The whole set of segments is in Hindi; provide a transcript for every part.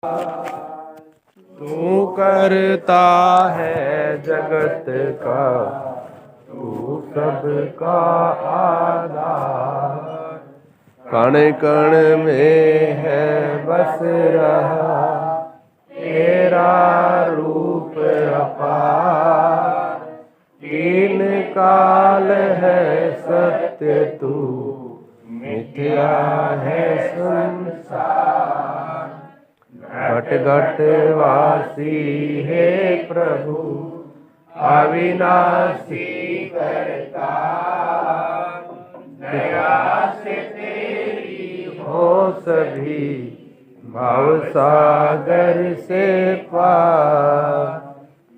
तू करता है जगत का, तू सबका आधार। कण कण में है बस रहा तेरा रूप अपार। तीन काल है सत्य तू, मिथ्या है संसार। घट घट वासी हे प्रभु, अविनाशी करता। दया से तेरी हो सभी, भाव सागर से पार।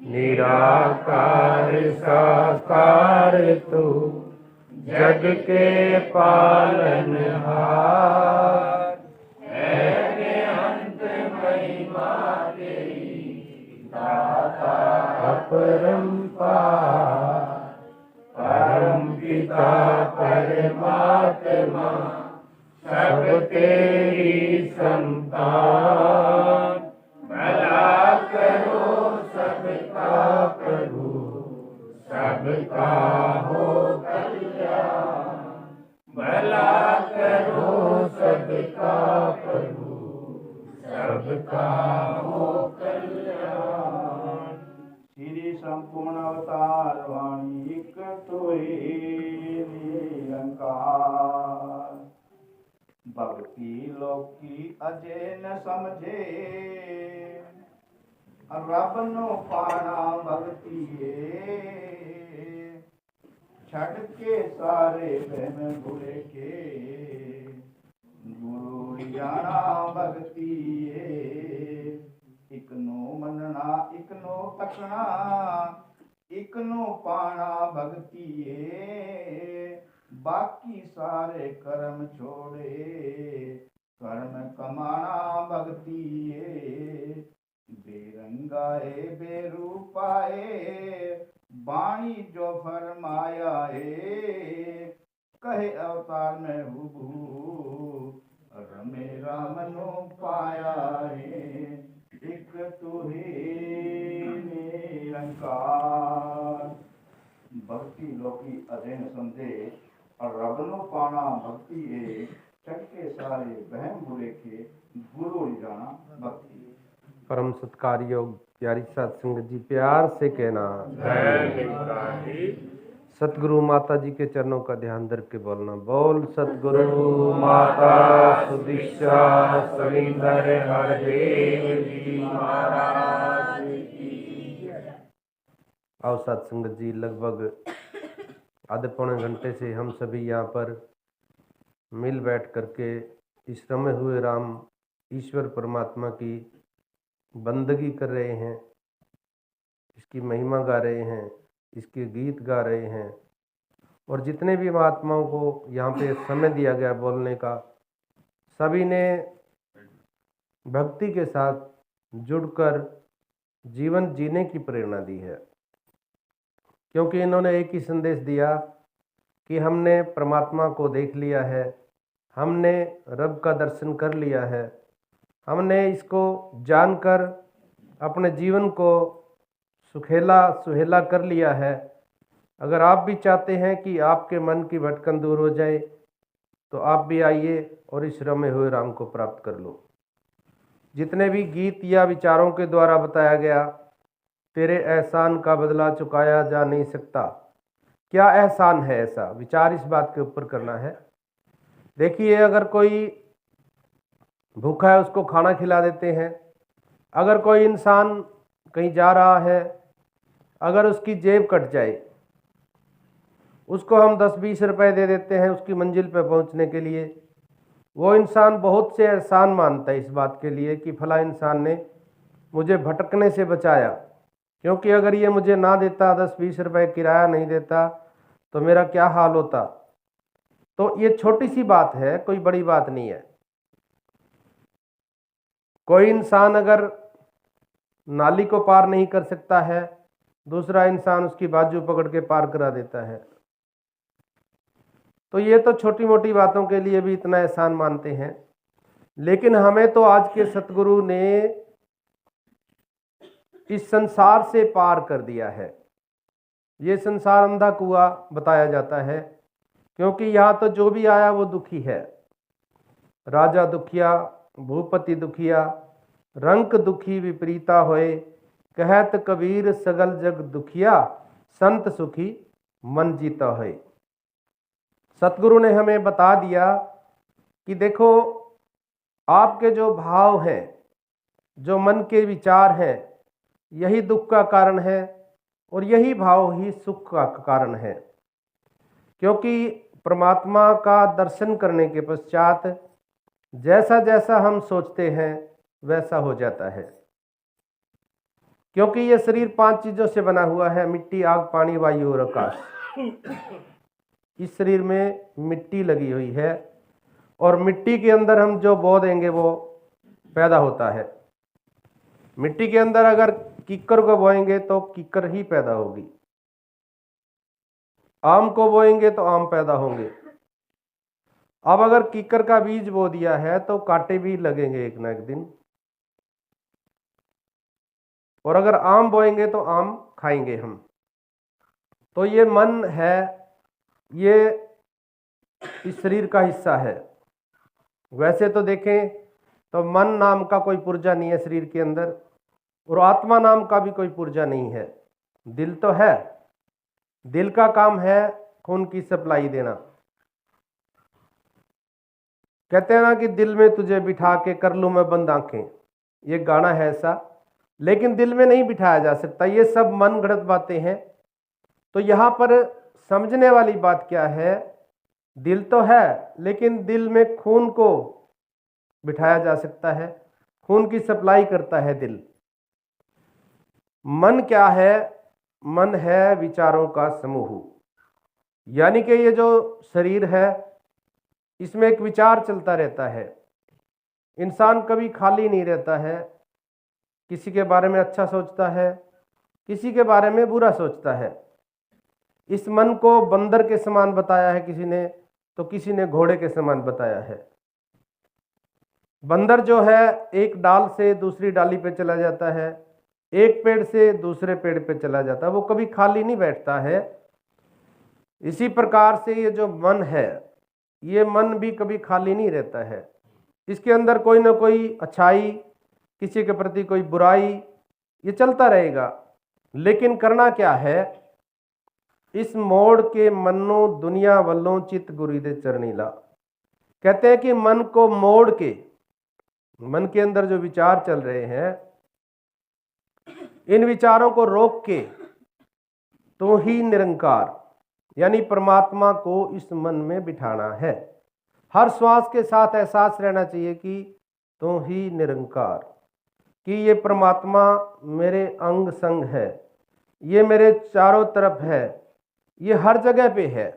निराकार साकार तू, जग के पालनहार। अपरंपार परम पिता परमात्मा, सब तेरी संतान। भला करो सबका प्रभु, सबका हो कल्याण। भला करो सबका प्रभु, सबका हो कल्याण। श्री संपूर्ण अवतार वाणी एक तोहे निरंकार। भक्ति लोकी अजय न समझे, रब नो पाना भक्ति छड़ के सारे बहम भूले के। गुरु जाना भक्ति इक नो मनना इक नो तकना, इक नो पाना भक्ति बाकी सारे कर्म छोड़े। कर्म कमाना भक्ति बेरंगाए बेरूपाए, बाणी जो फरमाया कहे अवतार में हुबहू रमे राम नो पाया एक तू ही निरंकार। भक्ति लोकी अध्ययन समझे और रब नो पाना भक्ति छटके सारे बहम बुरे के। गुरु जाना भक्ति। परम सत्कार योग प्यारी साध संगत जी, प्यार से कहना सतगुरु माता जी के चरणों का ध्यान धर के बोलना। बोल सतगुरु माता सुदीक्षा सविंदर हरदेव जी महाराज की। आओ साध संगत जी, लगभग आधे पौने घंटे से हम सभी यहाँ पर मिल बैठ करके इस रमे हुए राम ईश्वर परमात्मा की बंदगी कर रहे हैं, इसकी महिमा गा रहे हैं, इसके गीत गा रहे हैं। और जितने भी महात्माओं को यहाँ पे समय दिया गया बोलने का, सभी ने भक्ति के साथ जुड़कर जीवन जीने की प्रेरणा दी है। क्योंकि इन्होंने एक ही संदेश दिया कि हमने परमात्मा को देख लिया है, हमने रब का दर्शन कर लिया है, हमने इसको जानकर अपने जीवन को सुखेला सुहेला कर लिया है। अगर आप भी चाहते हैं कि आपके मन की भटकन दूर हो जाए तो आप भी आइए और इस रमे हुए राम को प्राप्त कर लो। जितने भी गीत या विचारों के द्वारा बताया गया, तेरे एहसान का बदला चुकाया जा नहीं सकता। क्या एहसान है ऐसा, विचार इस बात के ऊपर करना है। देखिए, अगर कोई भूखा है उसको खाना खिला देते हैं। अगर कोई इंसान कहीं जा रहा है, अगर उसकी जेब कट जाए, उसको हम 10-20 रुपए दे देते हैं उसकी मंजिल पर पहुंचने के लिए। वो इंसान बहुत से एहसान मानता है इस बात के लिए कि फला इंसान ने मुझे भटकने से बचाया, क्योंकि अगर ये मुझे ना देता, 10-20 रुपए किराया नहीं देता, तो मेरा क्या हाल होता। तो ये छोटी सी बात है, कोई बड़ी बात नहीं है। कोई इंसान अगर नाली को पार नहीं कर सकता है, दूसरा इंसान उसकी बाजू पकड़ के पार करा देता है। तो ये तो छोटी मोटी बातों के लिए भी इतना एहसान मानते हैं। लेकिन हमें तो आज के सतगुरु ने इस संसार से पार कर दिया है। ये संसार अंधा कुआं बताया जाता है, क्योंकि यहाँ तो जो भी आया वो दुखी है। राजा दुखिया, भूपति दुखिया, रंक दुखी विपरीता होए, कहत कबीर सगल जग दुखिया, संत सुखी मन जीता होए। सतगुरु ने हमें बता दिया कि देखो, आपके जो भाव हैं, जो मन के विचार हैं, यही दुख का कारण है और यही भाव ही सुख का कारण है। क्योंकि परमात्मा का दर्शन करने के पश्चात जैसा जैसा हम सोचते हैं वैसा हो जाता है। क्योंकि ये शरीर 5 चीजों से बना हुआ है, मिट्टी, आग, पानी, वायु और आकाश। इस शरीर में मिट्टी लगी हुई है और मिट्टी के अंदर हम जो बो देंगे वो पैदा होता है। मिट्टी के अंदर अगर कीकर को बोएंगे तो कीकर ही पैदा होगी, आम को बोएंगे तो आम पैदा होंगे। अब अगर कीकर का बीज बो दिया है तो कांटे भी लगेंगे एक ना एक दिन, और अगर आम बोएंगे तो आम खाएंगे हम। तो ये मन है, ये इस शरीर का हिस्सा है। वैसे तो देखें तो मन नाम का कोई पुर्जा नहीं है शरीर के अंदर, और आत्मा नाम का भी कोई पुर्जा नहीं है। दिल तो है, दिल का काम है खून की सप्लाई देना। कहते हैं ना कि दिल में तुझे बिठा के कर लूं मैं बंद आंखें, ये गाना है ऐसा, लेकिन दिल में नहीं बिठाया जा सकता। ये सब मन गढ़ंत बातें हैं। तो यहाँ पर समझने वाली बात क्या है, दिल तो है लेकिन दिल में खून को बिठाया जा सकता है, खून की सप्लाई करता है दिल। मन क्या है? मन है विचारों का समूह। यानी कि ये जो शरीर है इसमें एक विचार चलता रहता है। इंसान कभी खाली नहीं रहता है, किसी के बारे में अच्छा सोचता है, किसी के बारे में बुरा सोचता है। इस मन को बंदर के समान बताया है किसी ने, तो किसी ने घोड़े के समान बताया है। बंदर जो है एक डाल से दूसरी डाली पे चला जाता है, एक पेड़ से दूसरे पेड़ पे चला जाता है, वो कभी खाली नहीं बैठता है। इसी प्रकार से ये जो मन है, ये मन भी कभी खाली नहीं रहता है। इसके अंदर कोई ना कोई अच्छाई, किसी के प्रति कोई बुराई, ये चलता रहेगा। लेकिन करना क्या है? इस मोड़ के मनो दुनिया वल्लों चित गुरु दे चरनी ला। कहते हैं कि मन को मोड़ के, मन के अंदर जो विचार चल रहे हैं, इन विचारों को रोक के तो ही निरंकार यानी परमात्मा को इस मन में बिठाना है। हर श्वास के साथ एहसास रहना चाहिए कि तो ही निरंकार, कि ये परमात्मा मेरे अंग संग है, ये मेरे चारों तरफ है, ये हर जगह पे है।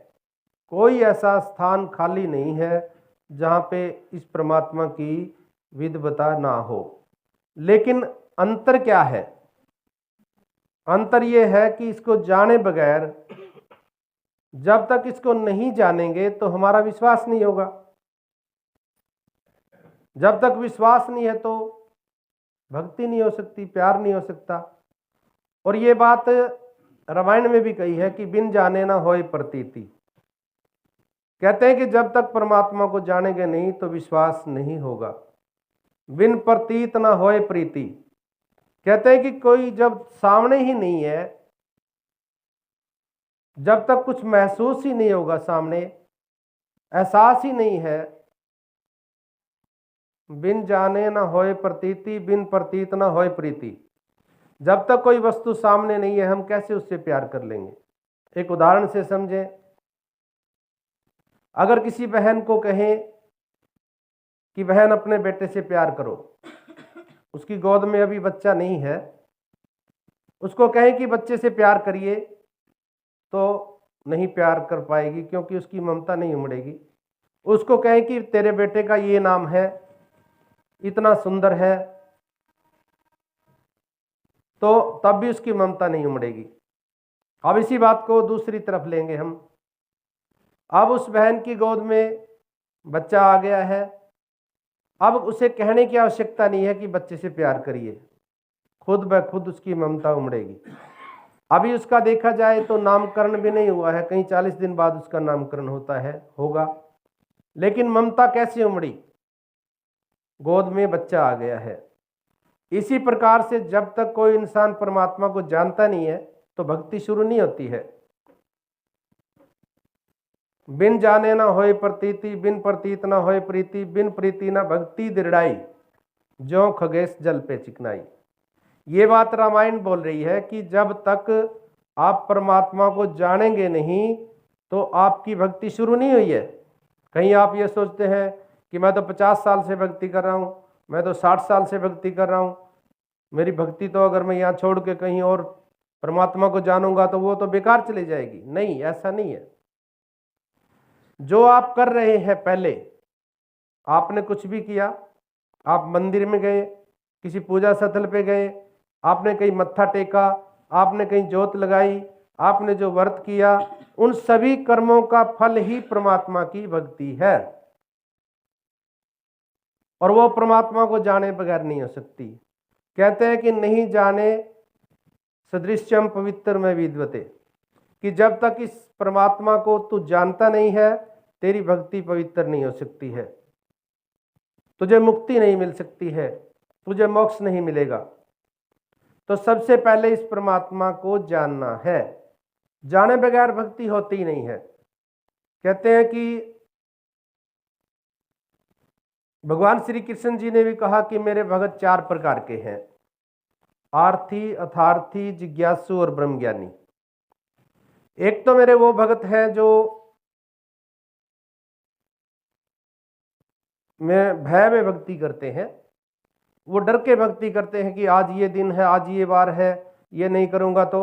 कोई ऐसा स्थान खाली नहीं है जहाँ पे इस परमात्मा की विद्वता ना हो। लेकिन अंतर क्या है? अंतर ये है कि इसको जाने बगैर, जब तक इसको नहीं जानेंगे तो हमारा विश्वास नहीं होगा। जब तक विश्वास नहीं है तो भक्ति नहीं हो सकती, प्यार नहीं हो सकता। और ये बात रामायण में भी कही है कि बिन जाने ना होए प्रतीति। कहते हैं कि जब तक परमात्मा को जानेंगे नहीं तो विश्वास नहीं होगा। बिन प्रतीत ना होए प्रीति। कहते हैं कि कोई जब सामने ही नहीं है, जब तक कुछ महसूस ही नहीं होगा, सामने एहसास ही नहीं है, बिन जाने ना होए प्रतीति, बिन प्रतीत ना होए प्रीति। जब तक कोई वस्तु सामने नहीं है हम कैसे उससे प्यार कर लेंगे? एक उदाहरण से समझें। अगर किसी बहन को कहें कि बहन अपने बेटे से प्यार करो, उसकी गोद में अभी बच्चा नहीं है, उसको कहें कि बच्चे से प्यार करिए, तो नहीं प्यार कर पाएगी क्योंकि उसकी ममता नहीं उमड़ेगी। उसको कहें कि तेरे बेटे का ये नाम है, इतना सुंदर है, तो तब भी उसकी ममता नहीं उमड़ेगी। अब इसी बात को दूसरी तरफ लेंगे हम। अब उस बहन की गोद में बच्चा आ गया है। अब उसे कहने की आवश्यकता नहीं है कि बच्चे से प्यार करिए, खुद ब खुद उसकी ममता उमड़ेगी। अभी उसका देखा जाए तो नामकरण भी नहीं हुआ है, कहीं 40 दिन बाद उसका नामकरण होगा, लेकिन ममता कैसे उमड़ी? गोद में बच्चा आ गया है। इसी प्रकार से जब तक कोई इंसान परमात्मा को जानता नहीं है तो भक्ति शुरू नहीं होती है। बिन जाने ना होए प्रतीति, बिन प्रतीत ना होए प्रीति, बिन प्रीति ना भक्ति दृढ़ाई, जो खगेश जल पे चिकनाई। ये बात रामायण बोल रही है कि जब तक आप परमात्मा को जानेंगे नहीं तो आपकी भक्ति शुरू नहीं हुई है। कहीं आप ये सोचते हैं कि मैं तो 50 साल से भक्ति कर रहा हूँ, मैं तो 60 साल से भक्ति कर रहा हूँ, मेरी भक्ति तो अगर मैं यहाँ छोड़ के कहीं और परमात्मा को जानूंगा तो वो तो बेकार चली जाएगी। नहीं, ऐसा नहीं है। जो आप कर रहे हैं, पहले आपने कुछ भी किया, आप मंदिर में गए, किसी पूजा स्थल पे गए, आपने कहीं मत्था टेका, आपने कहीं जोत लगाई, आपने जो व्रत किया, उन सभी कर्मों का फल ही परमात्मा की भक्ति है, और वो परमात्मा को जाने बगैर नहीं हो सकती। कहते हैं कि नहीं जाने सदृश्यम पवित्र में विद्वते, कि जब तक इस परमात्मा को तू जानता नहीं है तेरी भक्ति पवित्र नहीं हो सकती है, तुझे मुक्ति नहीं मिल सकती है, तुझे मोक्ष नहीं मिलेगा। तो सबसे पहले इस परमात्मा को जानना है, जाने बगैर भक्ति होती ही नहीं है। कहते हैं कि भगवान श्री कृष्ण जी ने भी कहा कि मेरे भगत 4 प्रकार के हैं, आर्थी, अथार्थी, जिज्ञासु और ब्रह्मज्ञानी। एक तो मेरे वो भगत हैं जो में भय में भक्ति करते हैं, वो डर के भक्ति करते हैं कि आज ये दिन है, आज ये बार है, ये नहीं करूँगा तो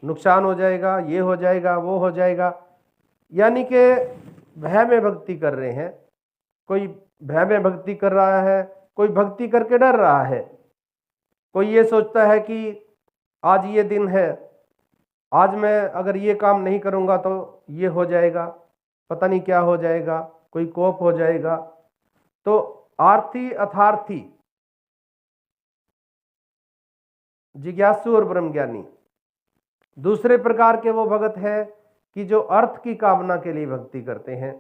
नुकसान हो जाएगा, ये हो जाएगा, वो हो जाएगा, यानी कि भय में भक्ति कर रहे हैं। कोई भय में भक्ति कर रहा है, कोई भक्ति करके डर रहा है, कोई ये सोचता है कि आज ये दिन है, आज मैं अगर ये काम नहीं करूँगा तो ये हो जाएगा, पता नहीं क्या हो जाएगा, कोई कोप हो जाएगा। तो आर्थी, अथार्थी, जिज्ञासु और ब्रह्मज्ञानी। दूसरे प्रकार के वो भगत हैं कि जो अर्थ की कामना के लिए भक्ति करते हैं,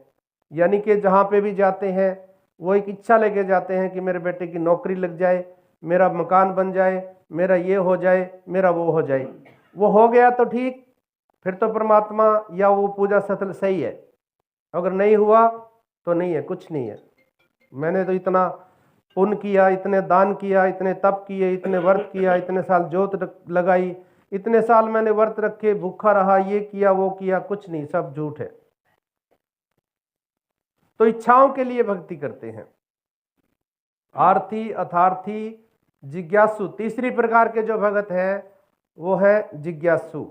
यानी कि जहाँ पे भी जाते हैं वो एक इच्छा लेके जाते हैं कि मेरे बेटे की नौकरी लग जाए, मेरा मकान बन जाए, मेरा ये हो जाए, मेरा वो हो जाए। वो हो गया तो ठीक, फिर तो परमात्मा या वो पूजा स्थल सही है, अगर नहीं हुआ तो नहीं है, कुछ नहीं है। मैंने तो इतना पुण्य किया, इतने दान किया, इतने तप किए, इतने व्रत किया, इतने साल जोत लगाई, इतने साल मैंने व्रत रखे, भूखा रहा, ये किया वो किया, कुछ नहीं, सब झूठ है। तो इच्छाओं के लिए भक्ति करते हैं। आर्थी, अथार्थी, जिज्ञासु। तीसरी प्रकार के जो भगत हैं वो है जिज्ञासु,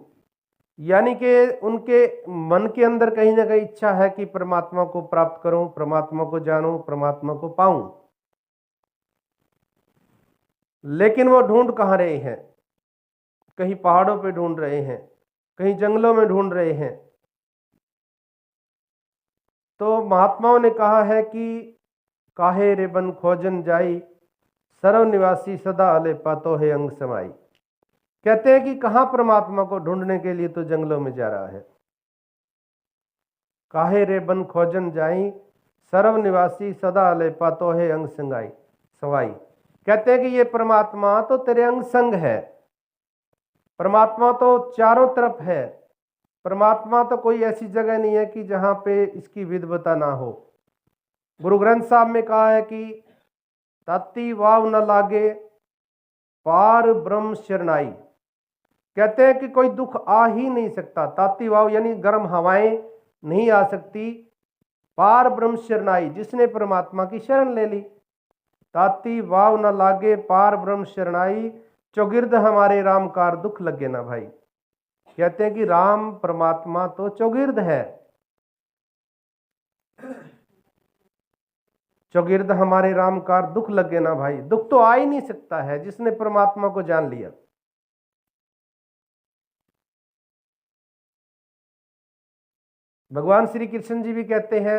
यानी कि उनके मन के अंदर कहीं ना कहीं इच्छा है कि परमात्मा को प्राप्त करूं, परमात्मा को जानूं, परमात्मा को पाऊं, लेकिन वो ढूंढ कहाँ रहे हैं? कहीं पहाड़ों पे ढूंढ रहे हैं, कहीं जंगलों में ढूंढ रहे हैं। तो महात्माओं ने कहा है कि काहे रे बन खोजन जाई, सर्व निवासी सदा अले पातो है अंग समाई। कहते हैं कि कहाँ परमात्मा को ढूंढने के लिए तो जंगलों में जा रहा है। काहे रे बन खोजन जाई, सर्व निवासी सदा अले पातो है अंग संगाई सवाई। कहते हैं कि ये परमात्मा तो तेरे अंग संग है, परमात्मा तो चारों तरफ है, परमात्मा तो कोई ऐसी जगह नहीं है कि जहाँ पे इसकी विद्वता ना हो। गुरु ग्रंथ साहब में कहा है कि ताती वाव न लागे, पार ब्रह्म शरणाई। कहते हैं कि कोई दुख आ ही नहीं सकता, ताती वाव यानी गर्म हवाएं नहीं आ सकती, पार ब्रह्म शरणाई, जिसने परमात्मा की शरण ले ली। ताती वाव न लागे, पार ब्रह्म शरणाई, चौगिर्द हमारे रामकार दुख लगे ना भाई। कहते हैं कि राम परमात्मा तो चौगिर्द है, चौगिर्द हमारे रामकार दुख लगे ना भाई। दुख तो आ ही नहीं सकता है जिसने परमात्मा को जान लिया। भगवान श्री कृष्ण जी भी कहते हैं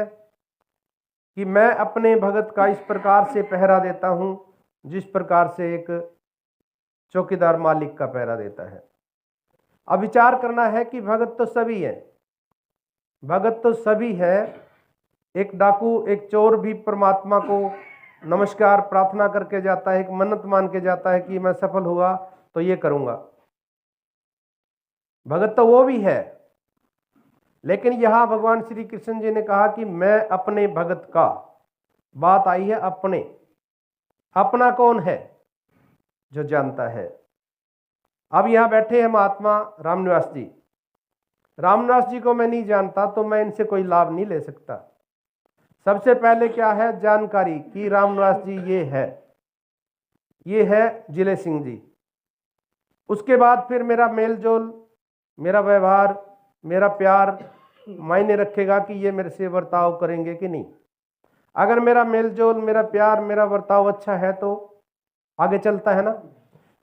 कि मैं अपने भगत का इस प्रकार से पहरा देता हूं जिस प्रकार से एक चौकीदार मालिक का पहरा देता है। अब विचार करना है कि भगत तो सभी है, भगत तो सभी है। एक डाकू, एक चोर भी परमात्मा को नमस्कार प्रार्थना करके जाता है, एक मन्नत मान के जाता है कि मैं सफल हुआ तो ये करूंगा। भगत तो वो भी है, लेकिन यहां भगवान श्री कृष्ण जी ने कहा कि मैं अपने भगत का, बात आई है अपने। अपना कौन है? जो जानता है। अब यहां बैठे हैं महात्मा रामनिवास जी। रामनिवास जी को मैं नहीं जानता तो मैं इनसे कोई लाभ नहीं ले सकता। सबसे पहले क्या है? जानकारी कि रामनिवास जी ये है जिले सिंह जी। उसके बाद फिर मेरा मेल जोल, मेरा व्यवहार, मेरा प्यार मायने रखेगा कि ये मेरे से बर्ताव करेंगे कि नहीं। अगर मेरा मेल जोल, मेरा प्यार, मेरा बर्ताव अच्छा है तो आगे चलता है ना।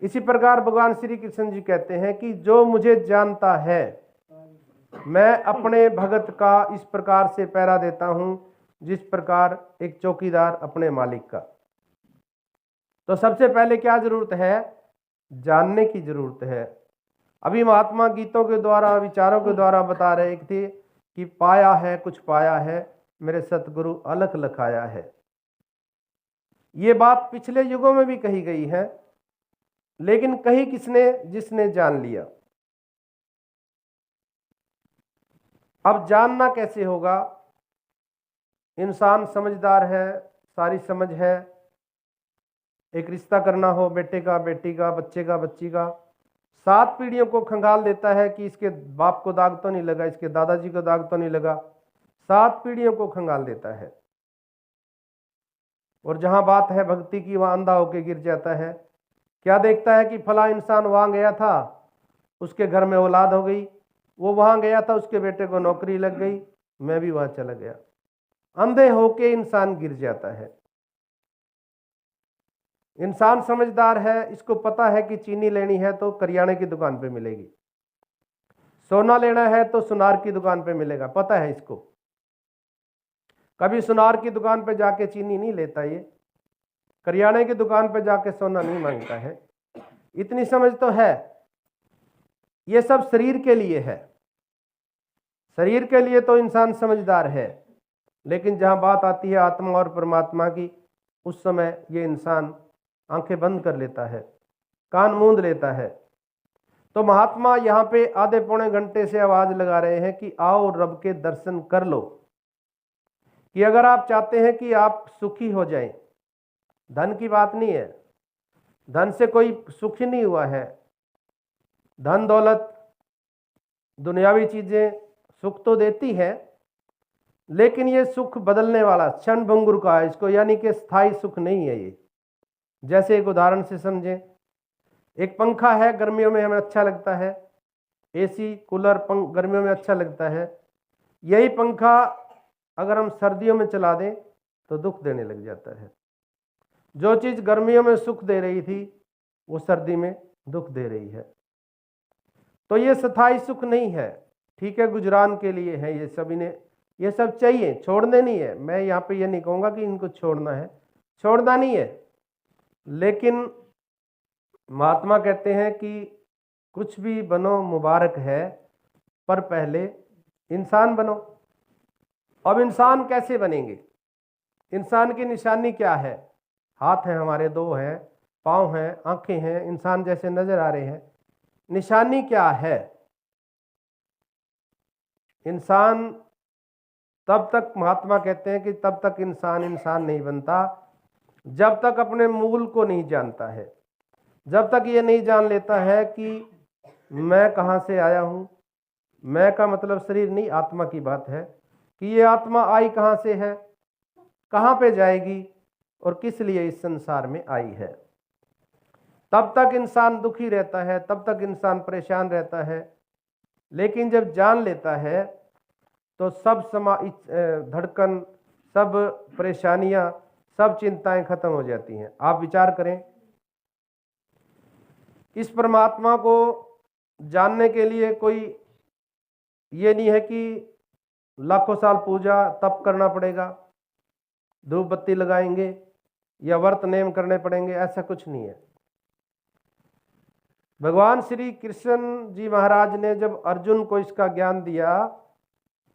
इसी प्रकार भगवान श्री कृष्ण जी कहते हैं कि जो मुझे जानता है मैं अपने भगत का इस प्रकार से पहरा देता हूं जिस प्रकार एक चौकीदार अपने मालिक का। तो सबसे पहले क्या जरूरत है? जानने की जरूरत है। अभी महात्मा गीतों के द्वारा, विचारों के द्वारा बता रहे थे कि पाया है कुछ पाया है, मेरे सतगुरु अलख लखाया है। ये बात पिछले युगों में भी कही गई है, लेकिन कही किसने? जिसने जान लिया। अब जानना कैसे होगा? इंसान समझदार है, सारी समझ है। एक रिश्ता करना हो, बेटे का, बेटी का, बच्चे का, बच्ची का, 7 पीढ़ियों को खंगाल देता है कि इसके बाप को दाग तो नहीं लगा, इसके दादाजी को दाग तो नहीं लगा। 7 पीढ़ियों को खंगाल देता है। और जहां बात है भक्ति की वहां अंधा होके गिर जाता है। क्या देखता है कि फला इंसान वहां गया था, उसके घर में औलाद हो गई, वो वहां गया था, उसके बेटे को नौकरी लग गई, मैं भी वहां चला गया। अंधे होके इंसान गिर जाता है। इंसान समझदार है, इसको पता है कि चीनी लेनी है तो करियाने की दुकान पे मिलेगी, सोना लेना है तो सुनार की दुकान पे मिलेगा, पता है इसको। कभी सुनार की दुकान पे जाके चीनी नहीं लेता, ये करियाने की दुकान पे जाके सोना नहीं मांगता है। इतनी समझ तो है। ये सब शरीर के लिए है, शरीर के लिए तो इंसान समझदार है, लेकिन जहां बात आती है आत्मा और परमात्मा की, उस समय ये इंसान आंखें बंद कर लेता है, कान मूंद लेता है। तो महात्मा यहाँ पे आधे पौने घंटे से आवाज लगा रहे हैं कि आओ रब के दर्शन कर लो। कि अगर आप चाहते हैं कि आप सुखी हो जाएं, धन की बात नहीं है, धन से कोई सुखी नहीं हुआ है। धन दौलत दुनियावी चीजें सुख तो देती है, लेकिन ये सुख बदलने वाला, क्षण भंगुर का है इसको, यानी कि स्थायी सुख नहीं है ये। जैसे एक उदाहरण से समझें, एक पंखा है, गर्मियों में हमें अच्छा लगता है, एसी कूलर गर्मियों में अच्छा लगता है। यही पंखा अगर हम सर्दियों में चला दें तो दुख देने लग जाता है। जो चीज़ गर्मियों में सुख दे रही थी वो सर्दी में दुख दे रही है। तो ये स्थायी सुख नहीं है। ठीक है, गुजरान के लिए है, ये सब इन्हें ये सब चाहिए, छोड़ने नहीं है। मैं यहाँ पे ये नहीं कहूँगा कि इनको छोड़ना है, छोड़ना नहीं है, लेकिन महात्मा कहते हैं कि कुछ भी बनो मुबारक है, पर पहले इंसान बनो। अब इंसान कैसे बनेंगे? इंसान की निशानी क्या है? हाथ हैं हमारे, 2 हैं, पाँव हैं, आंखें हैं, इंसान जैसे नजर आ रहे हैं। निशानी क्या है? इंसान तब तक, महात्मा कहते हैं कि तब तक इंसान इंसान नहीं बनता जब तक अपने मूल को नहीं जानता है, जब तक ये नहीं जान लेता है कि मैं कहाँ से आया हूँ। मैं का मतलब शरीर नहीं, आत्मा की बात है कि ये आत्मा आई कहाँ से है, कहाँ पे जाएगी और किस लिए इस संसार में आई है। तब तक इंसान दुखी रहता है, तब तक इंसान परेशान रहता है। लेकिन जब जान लेता है तो सब धड़कन, सब परेशानियां, सब चिंताएं खत्म हो जाती हैं। आप विचार करें, इस परमात्मा को जानने के लिए कोई ये नहीं है कि लाखों साल पूजा तप करना पड़ेगा, धूप बत्ती लगाएंगे या व्रत नेम करने पड़ेंगे, ऐसा कुछ नहीं है। भगवान श्री कृष्ण जी महाराज ने जब अर्जुन को इसका ज्ञान दिया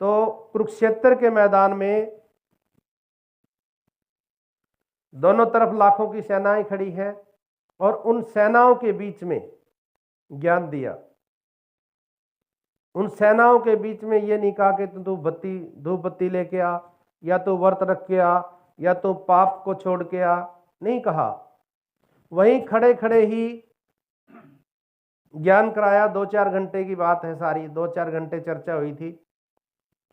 तो कुरुक्षेत्र के मैदान में दोनों तरफ लाखों की सेनाएं खड़ी हैं और उन सेनाओं के बीच में ज्ञान दिया। उन सेनाओं के बीच में ये नहीं कहा कि तू धूप बत्ती लेके आ, या तू व्रत रख के आ, या तू पाप को छोड़ के आ, नहीं कहा। वहीं खड़े खड़े ही ज्ञान कराया। 2-4 घंटे की बात है सारी, 2-4 घंटे चर्चा हुई थी,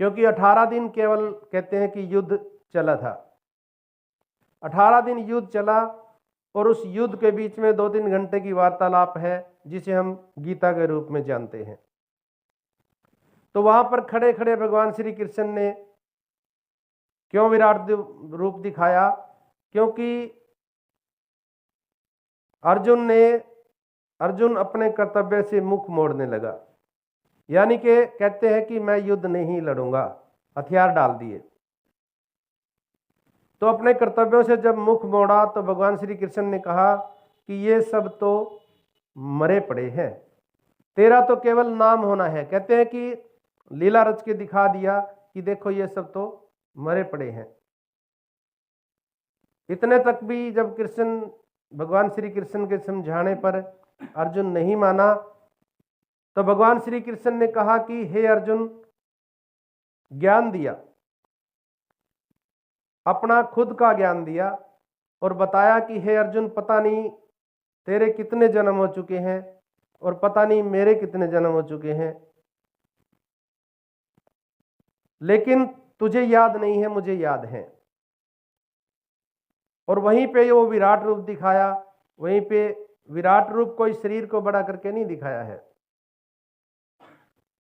क्योंकि 18 दिन केवल कहते हैं कि युद्ध चला था। 18 दिन युद्ध चला और उस युद्ध के बीच में 2-3 घंटे की वार्तालाप है, जिसे हम गीता के रूप में जानते हैं। तो वहां पर खड़े खड़े भगवान श्री कृष्ण ने क्यों विराट रूप दिखाया? क्योंकि अर्जुन अपने कर्तव्य से मुख मोड़ने लगा, यानी कि कहते हैं कि मैं युद्ध नहीं लड़ूंगा, हथियार डाल दिए। तो अपने कर्तव्यों से जब मुख मोड़ा तो भगवान श्री कृष्ण ने कहा कि ये सब तो मरे पड़े हैं, तेरा तो केवल नाम होना है। कहते हैं कि लीला रच के दिखा दिया कि देखो ये सब तो मरे पड़े हैं। इतने तक भी जब भगवान श्री कृष्ण के समझाने पर अर्जुन नहीं माना, तो भगवान श्री कृष्ण ने कहा कि हे अर्जुन, ज्ञान दिया, अपना खुद का ज्ञान दिया और बताया कि हे अर्जुन, पता नहीं तेरे कितने जन्म हो चुके हैं और पता नहीं मेरे कितने जन्म हो चुके हैं, लेकिन तुझे याद नहीं है, मुझे याद है। और वहीं पे वो विराट रूप दिखाया। वहीं पे विराट रूप कोई शरीर को बड़ा करके नहीं दिखाया है,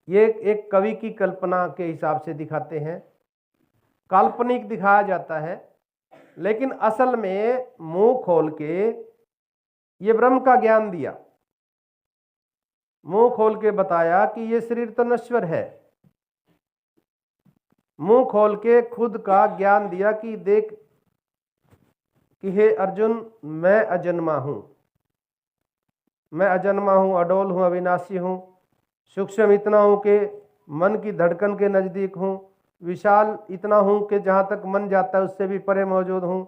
ये एक कवि की कल्पना के हिसाब से दिखाते हैं, काल्पनिक दिखाया जाता है। लेकिन असल में मुंह खोल के ये ब्रह्म का ज्ञान दिया, मुंह खोल के बताया कि ये शरीर तो नश्वर है। मुंह खोल के खुद का ज्ञान दिया कि देख कि हे अर्जुन, मैं अजन्मा हूं, मैं अजन्मा हूं, अडोल हूं, अविनाशी हूं, सूक्ष्म इतना हूं कि मन की धड़कन के नजदीक हूं, विशाल इतना हूं कि जहां तक मन जाता है उससे भी परे मौजूद हूं,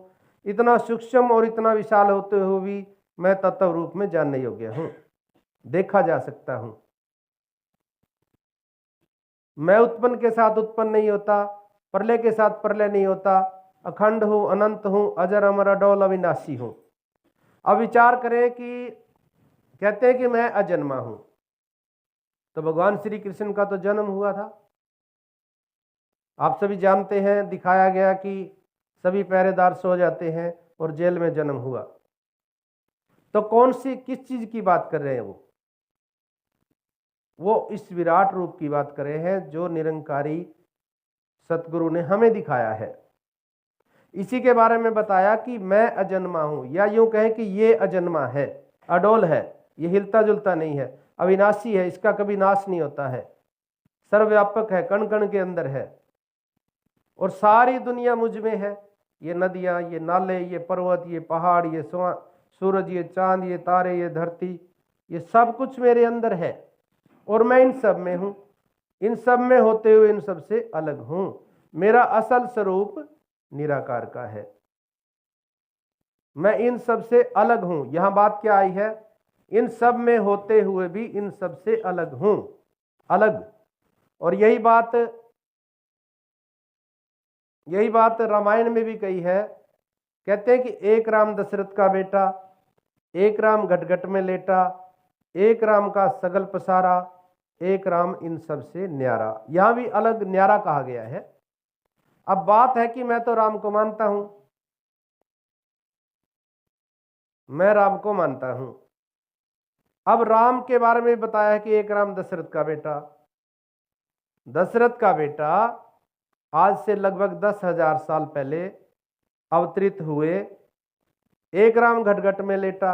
इतना सूक्ष्म और इतना विशाल होते हुए भी मैं तत्व रूप में जानने योग्य हूं, देखा जा सकता हूं। मैं उत्पन्न के साथ उत्पन्न नहीं होता, प्रलय के साथ प्रलय नहीं होता, अखंड हूं, अनंत हूं, अजर अमर अडोल अविनाशी हूं। अब विचार करें कि कहते हैं कि मैं अजन्मा हूं, तो भगवान श्री कृष्ण का तो जन्म हुआ था। आप सभी जानते हैं, दिखाया गया कि सभी पहरेदार सो जाते हैं और जेल में जन्म हुआ। तो किस चीज की बात कर रहे हैं? वो इस विराट रूप की बात कर रहे हैं जो निरंकारी सतगुरु ने हमें दिखाया है। इसी के बारे में बताया कि मैं अजन्मा हूं, या यूं कहें कि ये अजन्मा है, अडोल है, ये हिलता जुलता नहीं है, अविनाशी है, इसका कभी नाश नहीं होता है, सर्वव्यापक है, कण कण के अंदर है, और सारी दुनिया मुझ में है। ये नदियां, ये नाले, ये पर्वत, ये पहाड़, ये सूरज, ये चांद, ये तारे, ये धरती, ये सब कुछ मेरे अंदर है और मैं इन सब में हूं। इन सब में होते हुए इन सब से अलग हूं। मेरा असल स्वरूप निराकार का है, मैं इन सब से अलग हूं। यहां बात क्या आई है? इन सब में होते हुए भी इन सब से अलग हूं, अलग। और यही बात रामायण में भी कही है। कहते हैं कि एक राम दशरथ का बेटा, एक राम घट में लेटा, एक राम का सगल पसारा, एक राम इन सब से न्यारा। यहां भी अलग न्यारा कहा गया है। अब बात है कि मैं तो राम को मानता हूं, मैं राम को मानता हूं। अब राम के बारे में बताया है कि एक राम दशरथ का बेटा। दशरथ का बेटा आज से लगभग 10,000 साल पहले अवतरित हुए। एक राम घट में लेटा,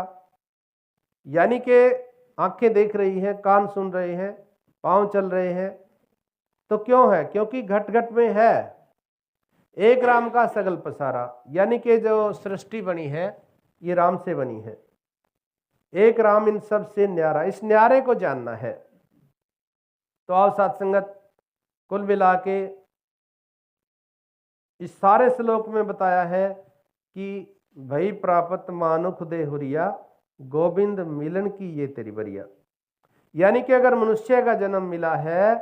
यानी कि आंखें देख रही हैं, कान सुन रहे हैं, पांव चल रहे हैं। तो क्यों है? क्योंकि घट में है। एक राम का सगल पसारा, यानी कि जो सृष्टि बनी है ये राम से बनी है। एक राम इन सब से न्यारा, इस न्यारे को जानना है। तो आओ साथ संगत, कुल मिला के इस सारे श्लोक में बताया है कि भई प्राप्त मानुख दे हुरिया, गोविंद मिलन की ये तेरी बरिया। यानी कि अगर मनुष्य का जन्म मिला है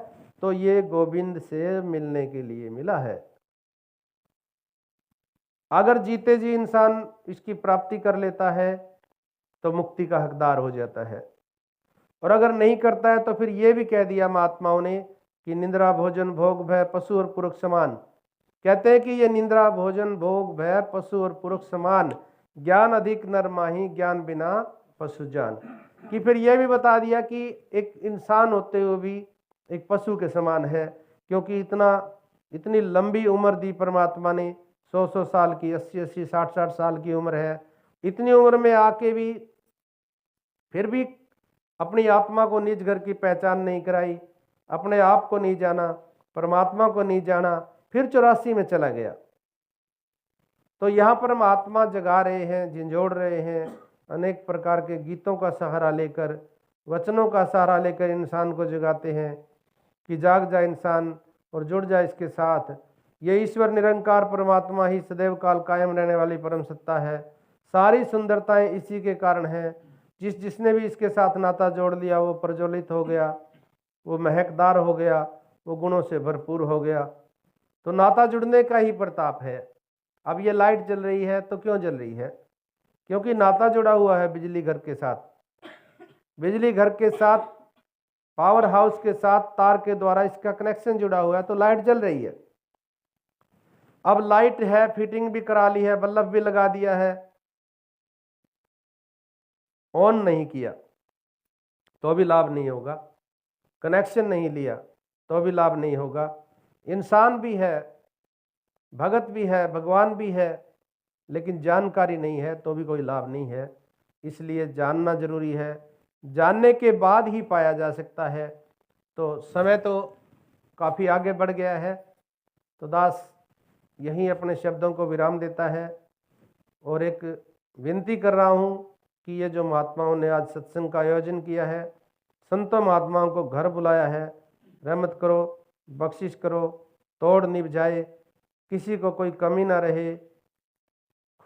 तो ये गोविंद से मिलने के लिए मिला है। अगर जीते जी इंसान इसकी प्राप्ति कर लेता है तो मुक्ति का हकदार हो जाता है, और अगर नहीं करता है तो फिर ये भी कह दिया महात्माओं ने कि निंद्रा भोजन भोग भय पशु और पुरुष समान। कहते हैं कि ये निंद्रा भोजन भोग भय पशु और पुरुष समान, ज्ञान अधिक नर माही, ज्ञान बिना पशु जान। कि फिर यह भी बता दिया कि एक इंसान होते हुए भी एक पशु के समान है, क्योंकि इतनी लंबी उम्र दी परमात्मा ने, 100 साल की, 80 60 साल की उम्र है। इतनी उम्र में आके भी फिर भी अपनी आत्मा को निज घर की पहचान नहीं कराई, अपने आप को नहीं जाना, परमात्मा को नहीं जाना, फिर 84 में चला गया। तो यहाँ पर महात्मा जगा रहे हैं, झिंझोड़ रहे हैं, अनेक प्रकार के गीतों का सहारा लेकर, वचनों का सहारा लेकर इंसान को जगाते हैं कि जाग जा इंसान और जुड़ जा इसके साथ। ये ईश्वर निरंकार परमात्मा ही सदैव काल कायम रहने वाली परम सत्ता है। सारी सुंदरताएं इसी के कारण है। जिसने भी इसके साथ नाता जोड़ लिया वो प्रज्वलित हो गया, वो महकदार हो गया, वो गुणों से भरपूर हो गया। तो नाता जुड़ने का ही प्रताप है। अब ये लाइट जल रही है तो क्यों जल रही है? क्योंकि नाता जुड़ा हुआ है बिजली घर के साथ। बिजली घर के साथ, पावर हाउस के साथ तार के द्वारा इसका कनेक्शन जुड़ा हुआ है, तो लाइट जल रही है। अब लाइट है, फिटिंग भी करा ली है, बल्ब भी लगा दिया है, ऑन नहीं किया तो भी लाभ नहीं होगा, कनेक्शन नहीं लिया तो भी लाभ नहीं होगा। इंसान भी है, भगत भी है, भगवान भी है, लेकिन जानकारी नहीं है तो भी कोई लाभ नहीं है। इसलिए जानना जरूरी है, जानने के बाद ही पाया जा सकता है। तो समय तो काफ़ी आगे बढ़ गया है, तो दास यहीं अपने शब्दों को विराम देता है और एक विनती कर रहा हूँ कि ये जो महात्माओं ने आज सत्संग का आयोजन किया है, संतों महात्माओं को घर बुलाया है, रहमत करो, बख्शिश करो, तोड़ निभ जाए, किसी को कोई कमी ना रहे,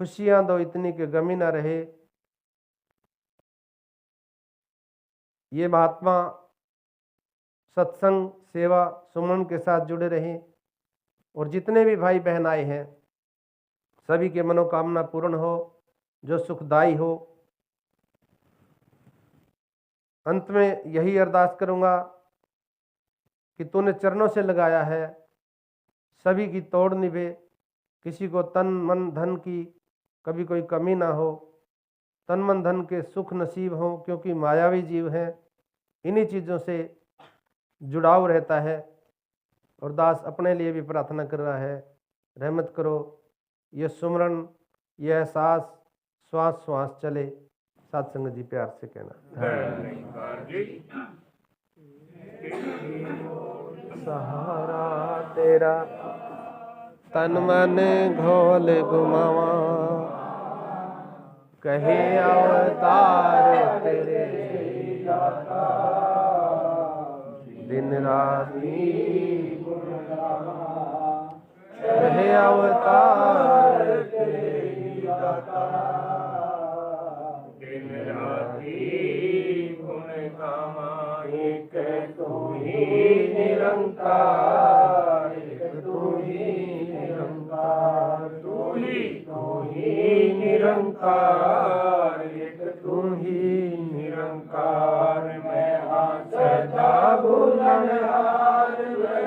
खुशियाँ दो इतनी कि गमी ना रहे। ये महात्मा सत्संग सेवा सुमन के साथ जुड़े रहें, और जितने भी भाई बहन आए हैं सभी के मनोकामना पूर्ण हो, जो सुखदायी हो। अंत में यही अरदास करूँगा कि तूने चरणों से लगाया है, सभी की तोड़ निभे, किसी को तन मन धन की कभी कोई कमी ना हो, तन मन धन के सुख नसीब हो, क्योंकि मायावी जीव हैं, इन्हीं चीज़ों से जुड़ाव रहता है। और दास अपने लिए भी प्रार्थना कर रहा है, रहमत करो, ये सुमरन, ये एहसास श्वास श्वास चले। साथ संगत जी प्यार से कहना, सहारा तेरा तन मन घोल घुमावा, कहे अवतार तेरे दिन राती, कहे अवतार तेरे दाता, दिन राती गुण गावा। एक तू ही निरंकार, एक तू ही निरंकार, तू ही निरंकार, एक तू ही निरंकार। मैं सदा भूलनहार, मैं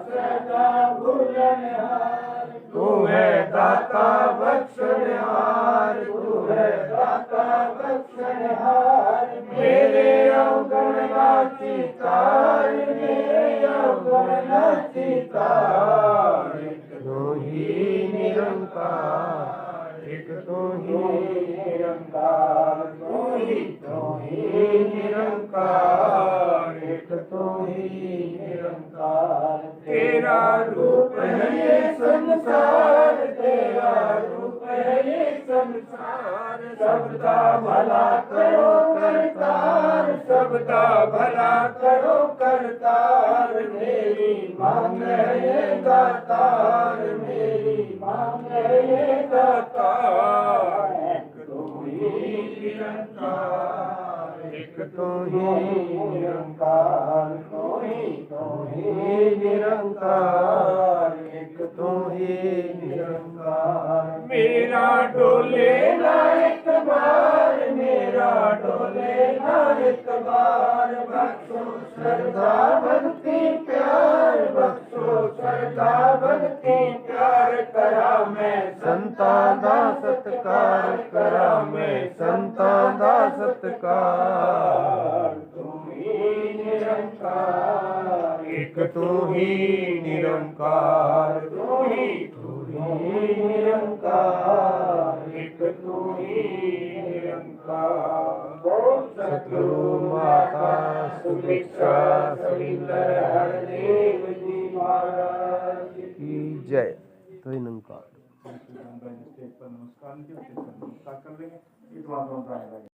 सदा भूलनहार, तू है दाता बख्शनहार, तू है दाता बख्शनहार। मेरे अवगुण नाची तार, मेरे अवगुण नाची तार, एक तू ही निरंकार, एक तू ही निरंकार, तू ही निरंकार, एक तू ही निरंकार। तेरा रूप है ये संसार, है ये संसार, सबका भला करो करतार, सबका भला करो करतार, मेरी मांग है ये दातार, मेरी मांग है ये दातार। एक तू ही निरंकार, एक तू ही निरंकार, तू ही निरंकार, एक तू ही निरंकार। मेरा डोले ना एक बार, मेरा डोले ना एक बार, बख्शो श्रद्धा भक्ति प्यार, बख्शो श्रद्धा भक्ति प्यार, करा मैं संतां दा सत्कार, करा मैं संतां दा सत्कार। तू ही निरंकार, एक तू ही निरंकार, तू ही निरंकार, एक तू ही निरंकार। सतगुरु माता सुदीक्षा सविंदर हरदेव जी महाराज की जय। तो निरंकार स्टेज पर नमस्कार कर लेंगे।